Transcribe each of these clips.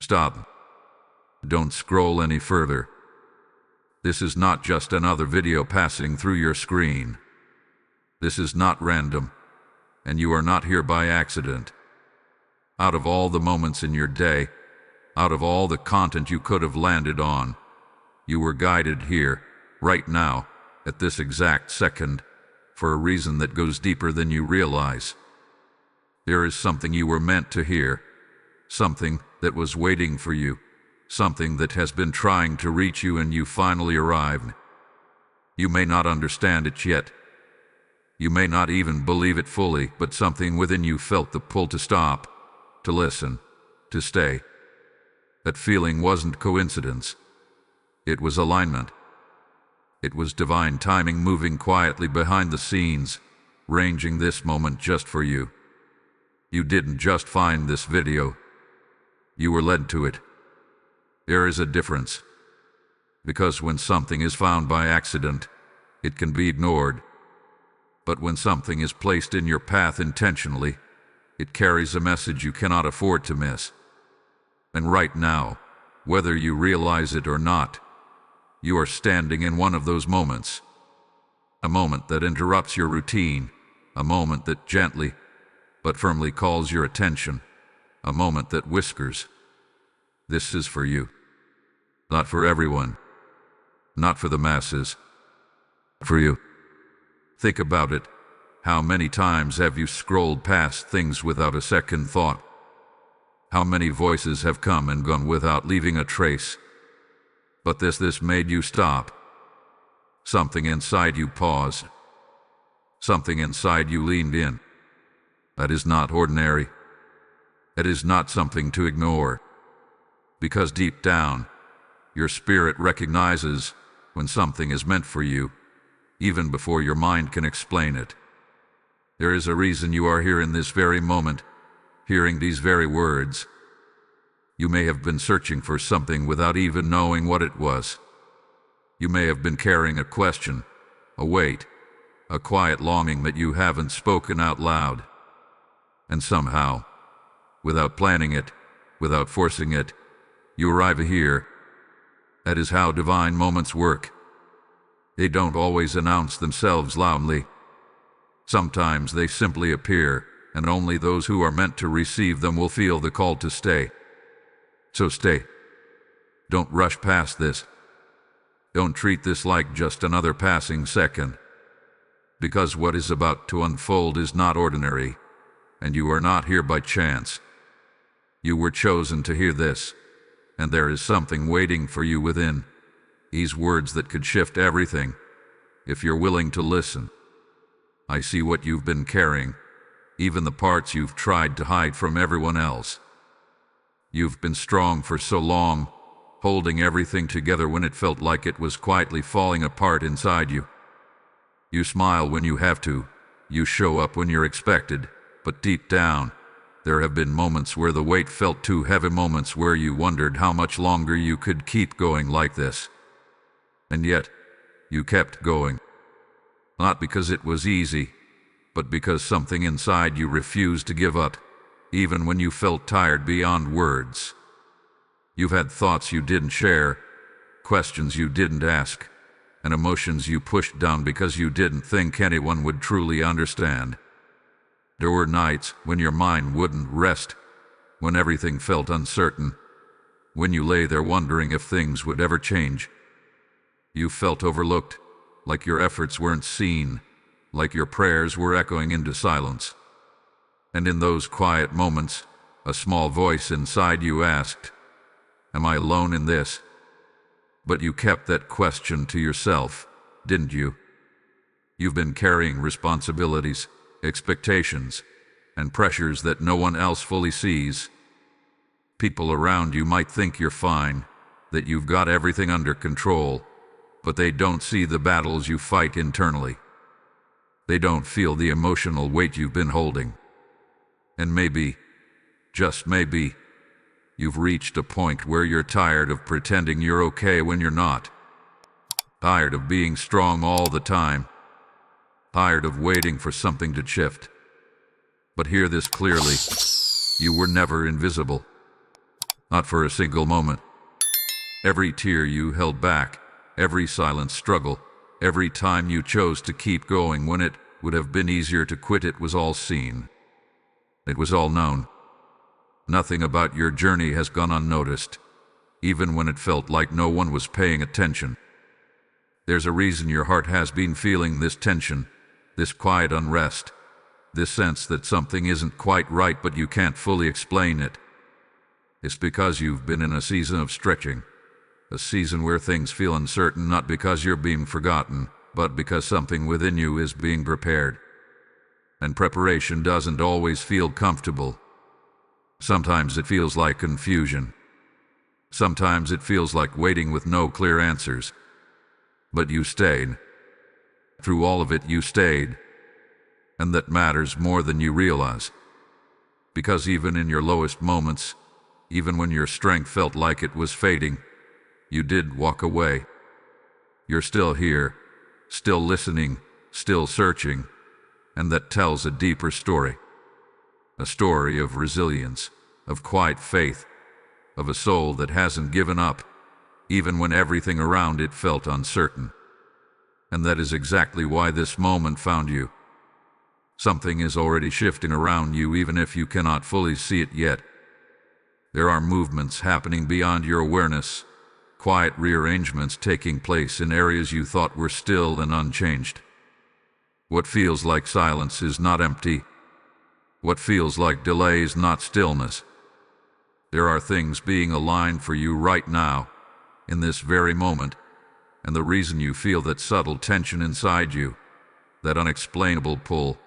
Stop. Don't scroll any further. This is not just another video passing through your screen. This is not random, and you are not here by accident. Out of all the moments in your day, out of all the content you could have landed on, you were guided here, right now, at this exact second, for a reason that goes deeper than you realize. There is something you were meant to hear, something that was waiting for you, something that has been trying to reach you, and you finally arrived. You may not understand it yet. You may not even believe it fully, but something within you felt the pull to stop, to listen, to stay. That feeling wasn't coincidence. It was alignment. It was divine timing moving quietly behind the scenes, arranging this moment just for you. You didn't just find this video. You were led to it. There is a difference. Because when something is found by accident, it can be ignored. But when something is placed in your path intentionally, it carries a message you cannot afford to miss. And right now, whether you realize it or not, you are standing in one of those moments. A moment that interrupts your routine, a moment that gently but firmly calls your attention, a moment that whispers, "This is for you." Not for everyone, not for the masses, for you. Think about it. How many times have you scrolled past things without a second thought? How many voices have come and gone without leaving a trace? But this made you stop. Something inside you paused. Something inside you leaned in. That is not ordinary. It is not something to ignore. Because deep down, your spirit recognizes when something is meant for you, even before your mind can explain it. There is a reason you are here in this very moment, hearing these very words. You may have been searching for something without even knowing what it was. You may have been carrying a question, a weight, a quiet longing that you haven't spoken out loud. And somehow, without planning it, without forcing it, you arrive here. That is how divine moments work. They don't always announce themselves loudly. Sometimes they simply appear, and only those who are meant to receive them will feel the call to stay. So stay. Don't rush past this. Don't treat this like just another passing second. Because what is about to unfold is not ordinary, and you are not here by chance. You were chosen to hear this, and there is something waiting for you within. These words that could shift everything, if you're willing to listen. I see what you've been carrying, even the parts you've tried to hide from everyone else. You've been strong for so long, holding everything together when it felt like it was quietly falling apart inside you. You smile when you have to, you show up when you're expected, but deep down, there have been moments where the weight felt too heavy, moments where you wondered how much longer you could keep going like this. And yet, you kept going. Not because it was easy, but because something inside you refused to give up, even when you felt tired beyond words. You've had thoughts you didn't share, questions you didn't ask, and emotions you pushed down because you didn't think anyone would truly understand. There were nights when your mind wouldn't rest, when everything felt uncertain, when you lay there wondering if things would ever change. You felt overlooked, like your efforts weren't seen, like your prayers were echoing into silence. And in those quiet moments, a small voice inside you asked, "Am I alone in this?" But you kept that question to yourself, didn't you? You've been carrying responsibilities, expectations, and pressures that no one else fully sees. People around you might think you're fine, that you've got everything under control, but they don't see the battles you fight internally. They don't feel the emotional weight you've been holding. And maybe, just maybe, you've reached a point where you're tired of pretending you're okay when you're not. Tired of being strong all the time. Tired of waiting for something to shift. But hear this clearly. You were never invisible. not for a single moment. Every tear you held back, every silent struggle, every time you chose to keep going when it would have been easier to quit, it was all seen. It was all known. Nothing about your journey has gone unnoticed, even when it felt like no one was paying attention. There's a reason your heart has been feeling this tension, this quiet unrest, this sense that something isn't quite right but you can't fully explain it. It's because you've been in a season of stretching, a season where things feel uncertain, not because you're being forgotten, but because something within you is being prepared. And preparation doesn't always feel comfortable. Sometimes it feels like confusion. Sometimes it feels like waiting with no clear answers. But you stayed. Through all of it, you stayed. And that matters more than you realize. Because even in your lowest moments, even when your strength felt like it was fading, you did walk away. You're still here, still listening, still searching, and that tells a deeper story. A story of resilience, of quiet faith, of a soul that hasn't given up, even when everything around it felt uncertain. And that is exactly why this moment found you. Something is already shifting around you, even if you cannot fully see it yet. There are movements happening beyond your awareness, quiet rearrangements taking place in areas you thought were still and unchanged. What feels like silence is not empty. What feels like delay is not stillness. There are things being aligned for you right now, in this very moment, and the reason you feel that subtle tension inside you, that unexplainable pull,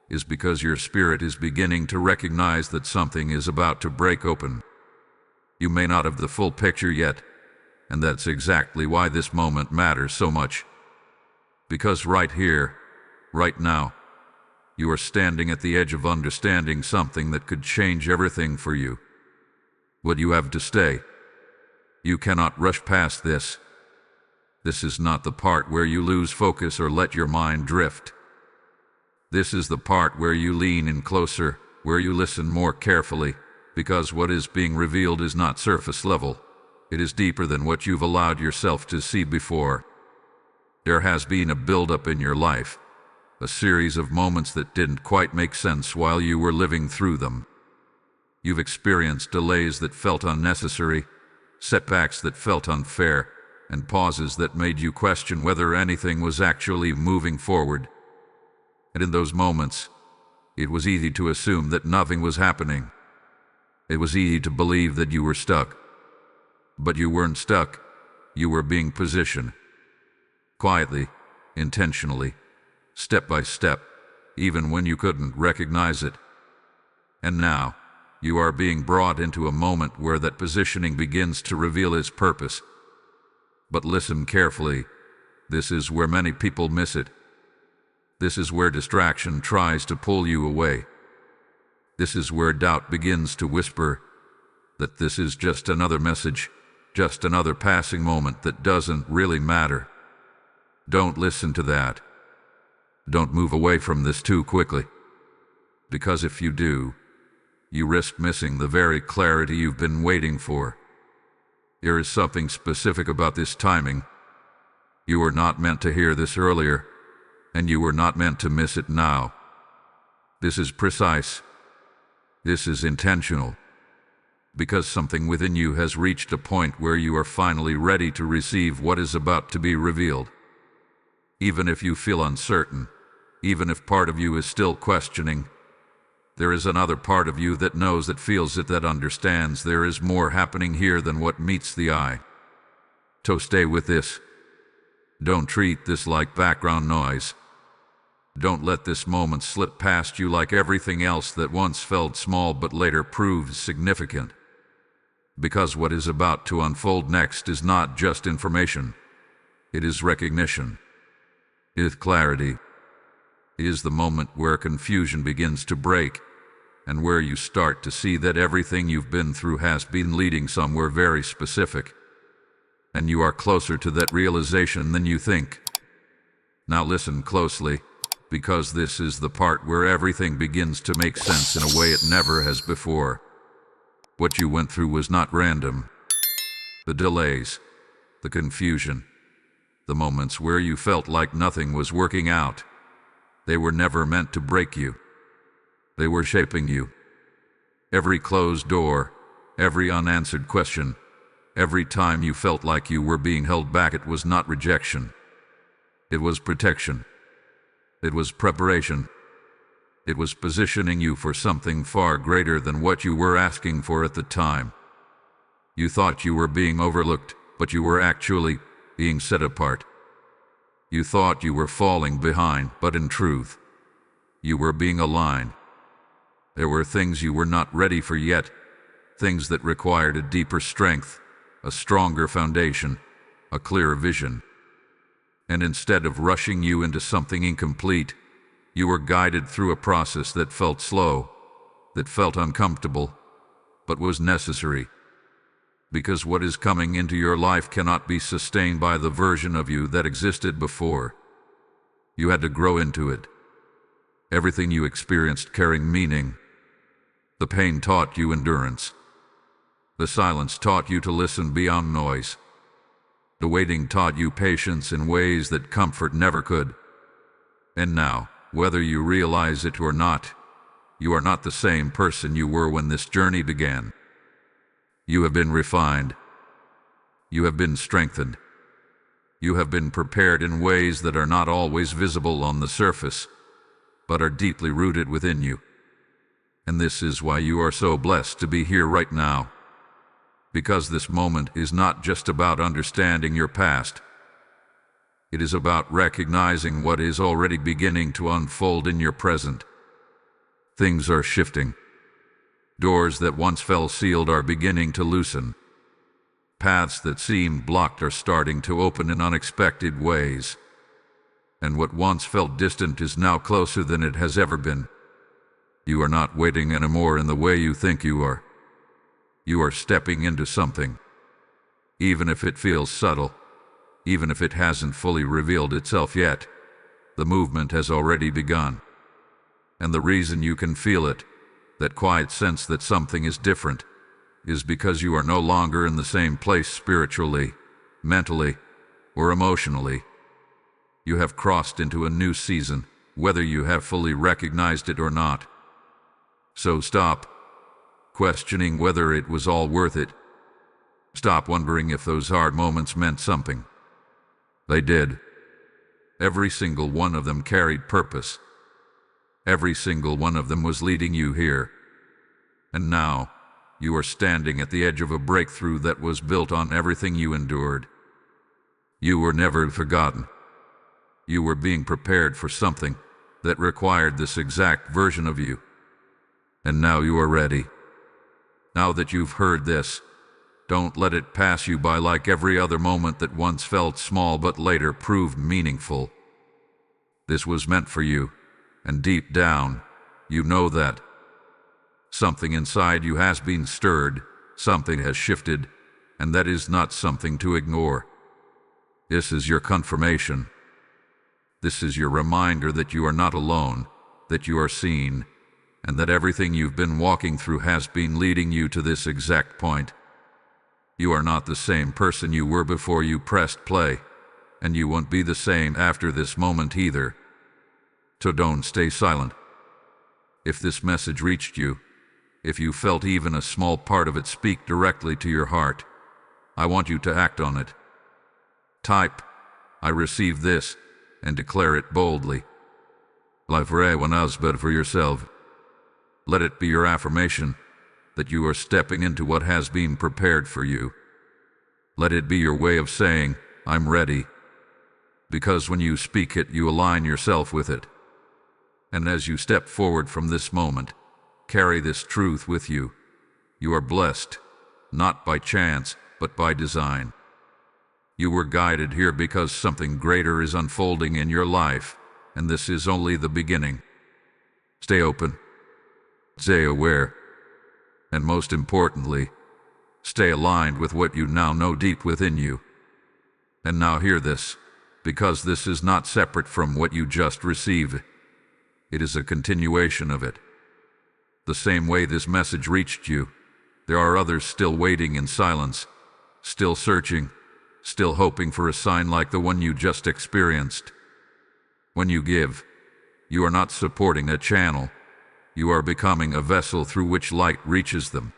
is because your spirit is beginning to recognize that something is about to break open. You may not have the full picture yet, and that's exactly why this moment matters so much. Because right here, right now, you are standing at the edge of understanding something that could change everything for you. But you have to stay. You cannot rush past this. This is not the part where you lose focus or let your mind drift. This is the part where you lean in closer, where you listen more carefully, because what is being revealed is not surface level. It is deeper than what you've allowed yourself to see before. There has been a build-up in your life, a series of moments that didn't quite make sense while you were living through them. You've experienced delays that felt unnecessary, setbacks that felt unfair, and pauses that made you question whether anything was actually moving forward. And in those moments, it was easy to assume that nothing was happening. It was easy to believe that you were stuck. But you weren't stuck. You were being positioned. Quietly, intentionally, step by step, even when you couldn't recognize it. And now, you are being brought into a moment where that positioning begins to reveal its purpose. But listen carefully. This is where many people miss it. This is where distraction tries to pull you away. This is where doubt begins to whisper that this is just another message, just another passing moment that doesn't really matter. Don't listen to that. Don't move away from this too quickly. Because if you do, you risk missing the very clarity you've been waiting for. There is something specific about this timing. You were not meant to hear this earlier, and you were not meant to miss it now. This is precise. This is intentional. Because something within you has reached a point where you are finally ready to receive what is about to be revealed. Even if you feel uncertain, even if part of you is still questioning, there is another part of you that knows, that feels it, that understands there is more happening here than what meets the eye. So stay with this. Don't treat this like background noise. Don't let this moment slip past you like everything else that once felt small but later proved significant. Because what is about to unfold next is not just information. It is recognition. It is clarity. It is the moment where confusion begins to break, and where you start to see that everything you've been through has been leading somewhere very specific. And you are closer to that realization than you think. Now listen closely, because this is the part where everything begins to make sense in a way it never has before. What you went through was not random. The delays, the confusion, the moments where you felt like nothing was working out, they were never meant to break you. They were shaping you. Every closed door, every unanswered question, every time you felt like you were being held back, it was not rejection. It was protection. It was preparation. It was positioning you for something far greater than what you were asking for at the time. You thought you were being overlooked, but you were actually being set apart. You thought you were falling behind, but in truth, you were being aligned. There were things you were not ready for yet, things that required a deeper strength, a stronger foundation, a clearer vision. And instead of rushing you into something incomplete, you were guided through a process that felt slow, that felt uncomfortable, but was necessary. Because what is coming into your life cannot be sustained by the version of you that existed before. You had to grow into it. Everything you experienced carrying meaning. The pain taught you endurance. The silence taught you to listen beyond noise. The waiting taught you patience in ways that comfort never could. And now, whether you realize it or not, you are not the same person you were when this journey began. You have been refined. You have been strengthened. You have been prepared in ways that are not always visible on the surface, but are deeply rooted within you. And this is why you are so blessed to be here right now. Because this moment is not just about understanding your past. It is about recognizing what is already beginning to unfold in your present. Things are shifting. Doors that once felt sealed are beginning to loosen. Paths that seemed blocked are starting to open in unexpected ways. And what once felt distant is now closer than it has ever been. You are not waiting anymore in the way you think you are. You are stepping into something. Even if it feels subtle, even if it hasn't fully revealed itself yet, the movement has already begun. And the reason you can feel it, that quiet sense that something is different, is because you are no longer in the same place spiritually, mentally, or emotionally. You have crossed into a new season, whether you have fully recognized it or not. So stop questioning whether it was all worth it. Stop wondering if those hard moments meant something. They did. Every single one of them carried purpose. Every single one of them was leading you here. And now, you are standing at the edge of a breakthrough that was built on everything you endured. You were never forgotten. You were being prepared for something that required this exact version of you. And now you are ready. Now that you've heard this, don't let it pass you by like every other moment that once felt small but later proved meaningful. This was meant for you, and deep down, you know that. Something inside you has been stirred, something has shifted, and that is not something to ignore. This is your confirmation. This is your reminder that you are not alone, that you are seen, and that everything you've been walking through has been leading you to this exact point. You are not the same person you were before you pressed play, and you won't be the same after this moment either. So don't stay silent. If this message reached you, if you felt even a small part of it speak directly to your heart, I want you to act on it. Type, "I receive this," and declare it boldly. Life for everyone else but for yourself. Let it be your affirmation that you are stepping into what has been prepared for you. Let it be your way of saying, "I'm ready." Because when you speak it, you align yourself with it. And as you step forward from this moment, carry this truth with you. You are blessed, not by chance, but by design. You were guided here because something greater is unfolding in your life, and this is only the beginning. Stay open. Stay aware, and most importantly, stay aligned with what you now know deep within you. And now hear this, because this is not separate from what you just received. It is a continuation of it. The same way this message reached you, there are others still waiting in silence, still searching, still hoping for a sign like the one you just experienced. When you give, you are not supporting a channel. You are becoming a vessel through which light reaches them.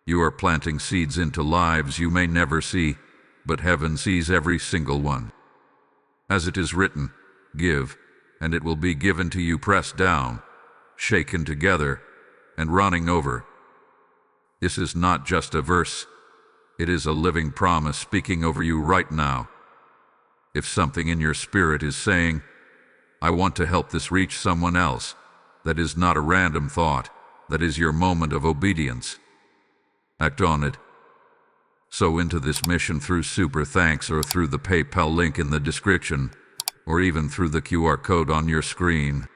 You are planting seeds into lives you may never see, but heaven sees every single one. As it is written, give, and it will be given to you, pressed down, shaken together, and running over. This is not just a verse. It is a living promise speaking over you right now. If something in your spirit is saying, I want to help this reach someone else, that is not a random thought. That is your moment of obedience. Act on it. Sow into this mission through Super Thanks or through the PayPal link in the description, or even through the QR code on your screen.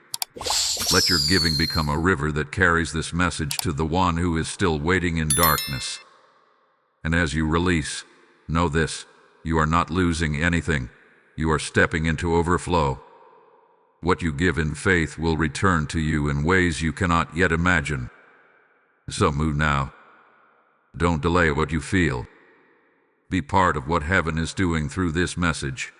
Let your giving become a river that carries this message to the one who is still waiting in darkness. And as you release, know this, you are not losing anything. You are stepping into overflow. What you give in faith will return to you in ways you cannot yet imagine. So move now. Don't delay what you feel. Be part of what heaven is doing through this message.